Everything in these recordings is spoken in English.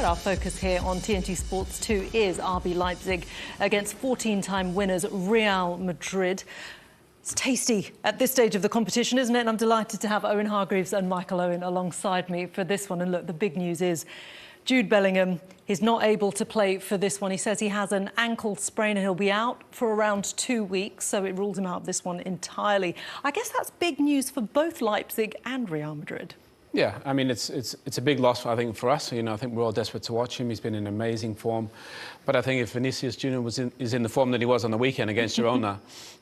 But our focus here on TNT Sports 2 is RB Leipzig against 14-time winners Real Madrid. It's tasty at this stage of the competition, isn't it? And I'm delighted to have Owen Hargreaves and Michael Owen alongside me for this one. And look, the big news is Jude Bellingham is not able to play for this one. He says he has an ankle sprain and he'll be out for around 2 weeks, so it rules him out of this one entirely. I guess that's big news for both Leipzig and Real Madrid. Yeah, I mean, it's a big loss, I think, for us. You know, I think we're all desperate to watch him. He's been in amazing form. But I think if Vinicius Junior is in the form that he was on the weekend against Girona,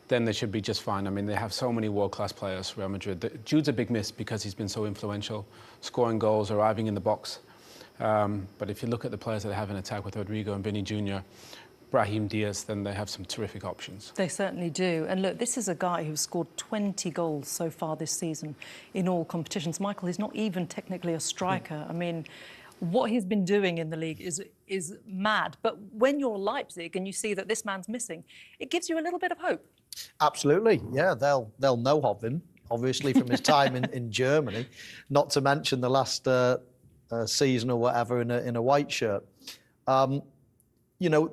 then they should be just fine. I mean, they have so many world-class players, Real Madrid. Jude's a big miss because he's been so influential, scoring goals, arriving in the box. But if you look at the players that they have in attack with Rodrigo and Vinny Jr., Brahim Diaz, then they have some terrific options. They certainly do. And look, this is a guy who's scored 20 goals so far this season in all competitions. Michael, he's not even technically a striker. I mean, what he's been doing in the league is mad. But when you're Leipzig and you see that this man's missing, it gives you a little bit of hope. Absolutely, yeah. They'll know of him, obviously, from his time in Germany, not to mention the last season or whatever in a white shirt. You know,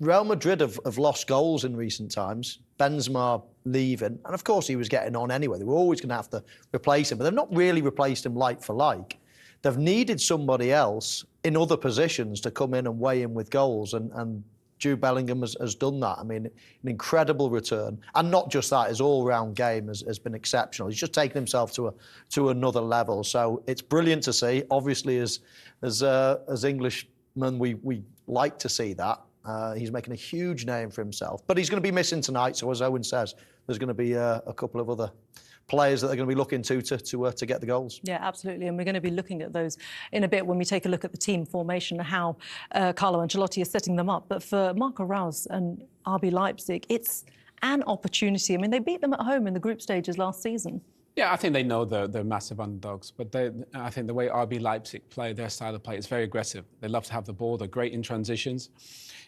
Real Madrid have lost goals in recent times. Benzema leaving, and of course he was getting on anyway. They were always going to have to replace him, but they've not really replaced him like for like. They've needed somebody else in other positions to come in and weigh in with goals, and Jude Bellingham has done that. I mean, an incredible return, and not just that, his all-round game has been exceptional. He's just taken himself to another level. So it's brilliant to see. Obviously, as Englishmen, we like to see that. He's making a huge name for himself, but he's going to be missing tonight. So as Owen says, there's going to be a couple of other players that they're going to be looking to get the goals. Yeah, absolutely. And we're going to be looking at those in a bit when we take a look at the team formation and how Carlo Ancelotti is setting them up. But for Marco Reus and RB Leipzig, it's an opportunity. I mean, they beat them at home in the group stages last season. Yeah, I think they know they're massive underdogs, but I think the way RB Leipzig play, their style of play is very aggressive. They love to have the ball, they're great in transitions.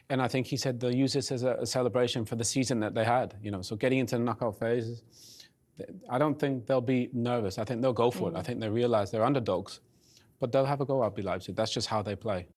And I think he said they'll use this as a celebration for the season that they had, you know. So getting into the knockout phases, I don't think they'll be nervous. I think they'll go for it. I think they realise they're underdogs, but they'll have a go, RB Leipzig. That's just how they play.